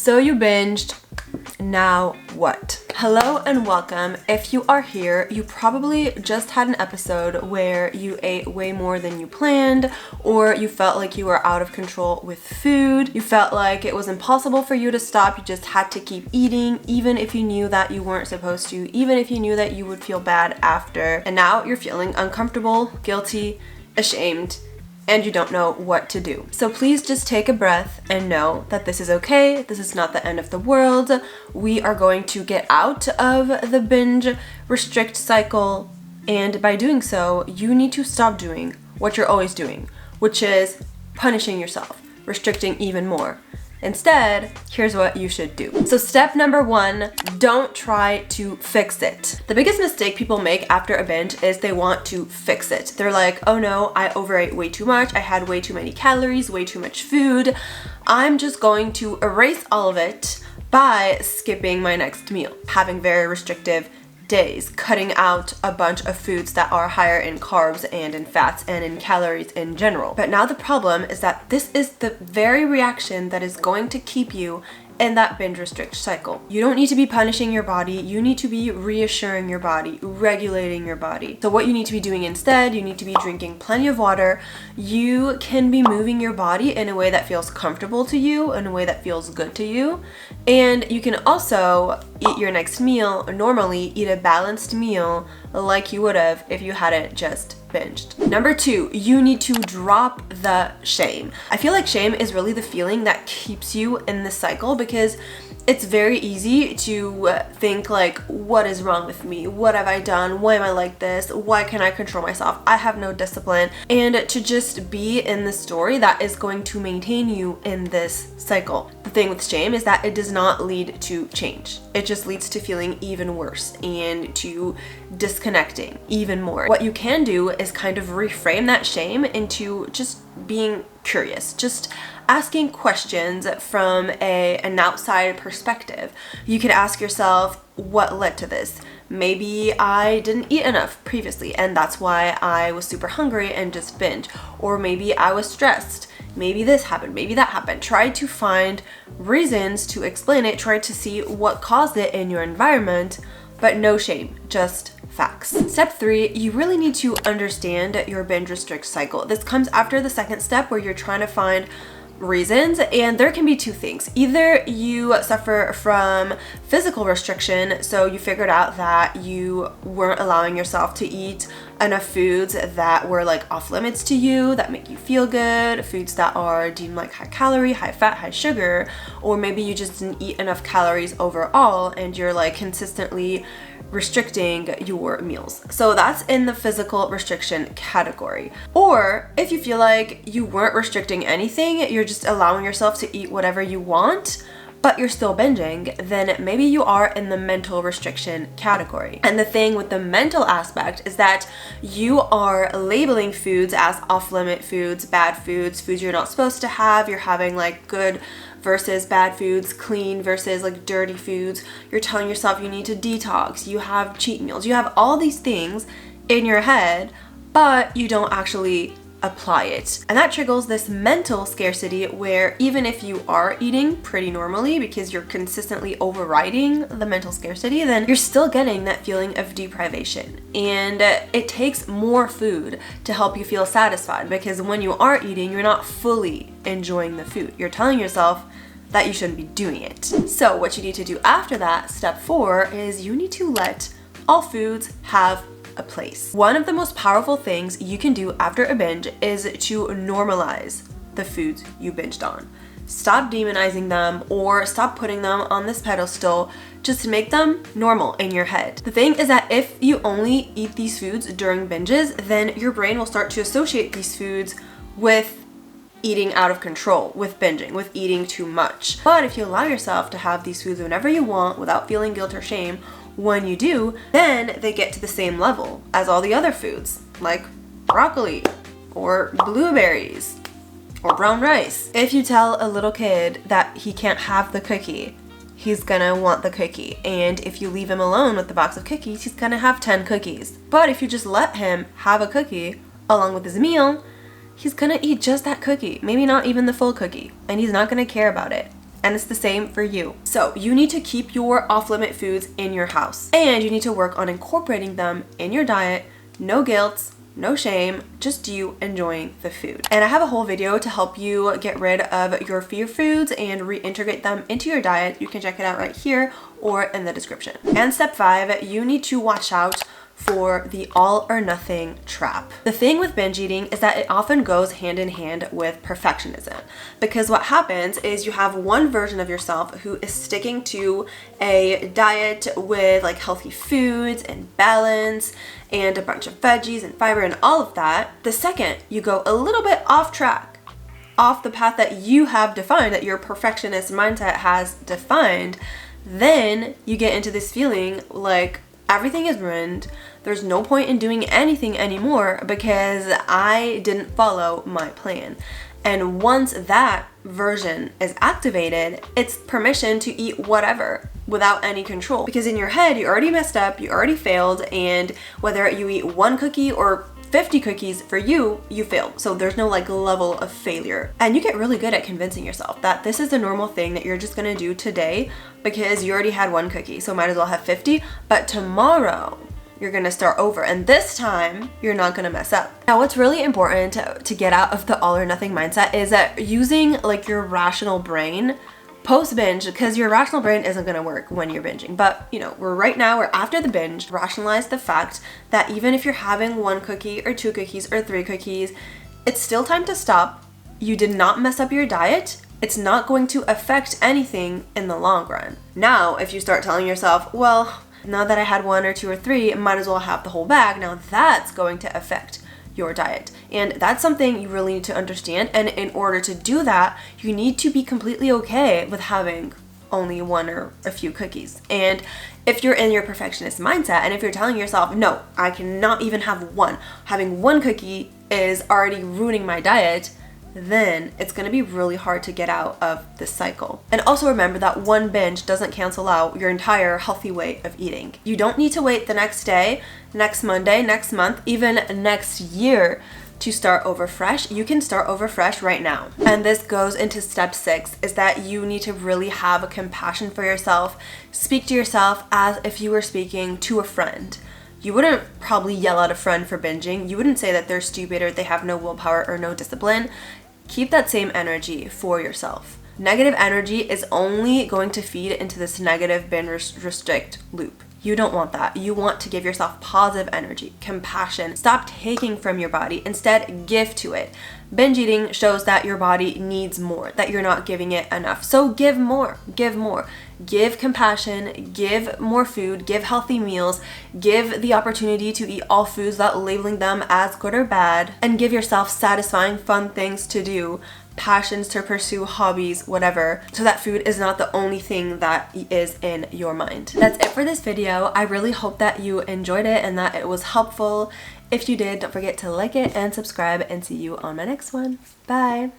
So you binged, now what? Hello and welcome. If you are here, you probably just had an episode where you ate way more than you planned, or you felt like you were out of control with food. You felt like it was impossible for you to stop. You just had to keep eating, even if you knew that you weren't supposed to, even if you knew that you would feel bad after. And now you're feeling uncomfortable, guilty, ashamed, and you don't know what to do. So please just take a breath and know that this is okay. This is not the end of the world. We are going to get out of the binge restrict cycle, and by doing so, you need to stop doing what you're always doing, which is punishing yourself, restricting even more. Instead, here's what you should do. So step number 1, don't try to fix it. The biggest mistake people make after a binge is they want to fix it. They're like, oh no, I overate way too much. I had way too many calories, way too much food. I'm just going to erase all of it by skipping my next meal, having very restrictive days, cutting out a bunch of foods that are higher in carbs and in fats and in calories in general. But now the problem is that this is the very reaction that is going to keep you in that binge restrict cycle. You don't need to be punishing your body. You need to be reassuring your body, regulating your body. So what you need to be doing instead, you need to be drinking plenty of water. You can be moving your body in a way that feels comfortable to you, in a way that feels good to you. And you can also eat your next meal normally, eat a balanced meal like you would have if you hadn't just binged. Number 2, you need to drop the shame. I feel like shame is really the feeling that keeps you in this cycle, because it's very easy to think like, what is wrong with me? What have I done? Why am I like this? Why can't I control myself? I have no discipline. And to just be in the story that is going to maintain you in this cycle. The thing with shame is that it does not lead to change. It just leads to feeling even worse and to disconnecting even more. What you can do is kind of reframe that shame into just being curious, just asking questions from an outside perspective. You could ask yourself, what led to this? Maybe I didn't eat enough previously and that's why I was super hungry and just binge. Or maybe I was stressed. Maybe this happened, maybe that happened. Try to find reasons to explain it. Try to see what caused it in your environment, but no shame, just facts. Step 3, you really need to understand your binge restrict cycle. This comes after the second step where you're trying to find reasons, and there can be 2 things. Either you suffer from physical restriction, so you figured out that you weren't allowing yourself to eat enough foods that were like off limits to you, that make you feel good, foods that are deemed like high calorie, high fat, high sugar, or maybe you just didn't eat enough calories overall and you're like consistently restricting your meals. So that's in the physical restriction category. Or if you feel like you weren't restricting anything, you're just allowing yourself to eat whatever you want, but you're still binging, then maybe you are in the mental restriction category. And the thing with the mental aspect is that you are labeling foods as off-limit foods, bad foods, foods you're not supposed to have. You're having like good versus bad foods, clean versus like dirty foods. You're telling yourself you need to detox, you have cheat meals, you have all these things in your head, but you don't actually apply it. And that triggers this mental scarcity where even if you are eating pretty normally because you're consistently overriding the mental scarcity, then you're still getting that feeling of deprivation. And it takes more food to help you feel satisfied, because when you are eating, you're not fully enjoying the food. You're telling yourself that you shouldn't be doing it. So what you need to do after that, step 4, is you need to let all foods have a place. One of the most powerful things you can do after a binge is to normalize the foods you binged on. Stop demonizing them or stop putting them on this pedestal. Just make them normal in your head. The thing is that if you only eat these foods during binges, then your brain will start to associate these foods with eating out of control, with binging, with eating too much. But if you allow yourself to have these foods whenever you want without feeling guilt or shame, when you do, then they get to the same level as all the other foods, like broccoli or blueberries or brown rice. If you tell a little kid that he can't have the cookie, he's gonna want the cookie. And if you leave him alone with the box of cookies, he's gonna have 10 cookies. But if you just let him have a cookie along with his meal, he's gonna eat just that cookie, maybe not even the full cookie, and he's not gonna care about it. and it's the same for you. So you need to keep your off-limit foods in your house, and you need to work on incorporating them in your diet. No guilt, no shame, just you enjoying the food. And I have a whole video to help you get rid of your fear foods and reintegrate them into your diet. You can check it out right here or in the description. And step 5, you need to watch out for the all or nothing trap. The thing with binge eating is that it often goes hand in hand with perfectionism, because what happens is you have one version of yourself who is sticking to a diet with like healthy foods and balance and a bunch of veggies and fiber and all of that. The second you go a little bit off track, off the path that you have defined, that your perfectionist mindset has defined, then you get into this feeling like everything is ruined. There's no point in doing anything anymore because I didn't follow my plan. And once that version is activated, it's permission to eat whatever without any control. Because in your head, you already messed up, you already failed, and whether you eat 1 cookie or 50 cookies, for you, you failed. So there's no like level of failure. And you get really good at convincing yourself that this is the normal thing that you're just gonna do today because you already had 1 cookie, so might as well have 50. But tomorrow, you're gonna start over, and this time you're not gonna mess up. Now, what's really important to get out of the all or nothing mindset is that using like your rational brain post binge, because your rational brain isn't gonna work when you're binging. But you know, we're after the binge. Rationalize the fact that even if you're having 1 cookie or 2 cookies or 3 cookies, it's still time to stop. You did not mess up your diet. It's not going to affect anything in the long run. Now, if you start telling yourself, well, now that I had 1 or 2 or 3, I might as well have the whole bag, now that's going to affect your diet. And that's something you really need to understand. And in order to do that, you need to be completely okay with having only 1 or a few cookies. And if you're in your perfectionist mindset, and if you're telling yourself, no, I cannot even have 1, having 1 cookie is already ruining my diet, then it's going to be really hard to get out of this cycle. And also remember that 1 binge doesn't cancel out your entire healthy way of eating. You don't need to wait the next day, next Monday, next month, even next year to start over fresh. You can start over fresh right now. And this goes into step 6, is that you need to really have a compassion for yourself. Speak to yourself as if you were speaking to a friend. You wouldn't probably yell at a friend for binging. You wouldn't say that they're stupid or they have no willpower or no discipline. Keep that same energy for yourself. Negative energy is only going to feed into this negative binge restrict loop. You don't want that. You want to give yourself positive energy, compassion. Stop taking from your body. Instead, give to it. Binge eating shows that your body needs more, that you're not giving it enough. So give more, give more. Give compassion, give more food, give healthy meals, give the opportunity to eat all foods without labeling them as good or bad, and give yourself satisfying, fun things to do, passions to pursue, hobbies, whatever, so that food is not the only thing that is in your mind. That's it for this video. I really hope that you enjoyed it and that it was helpful. If you did, don't forget to like it and subscribe, and see you on my next one. Bye!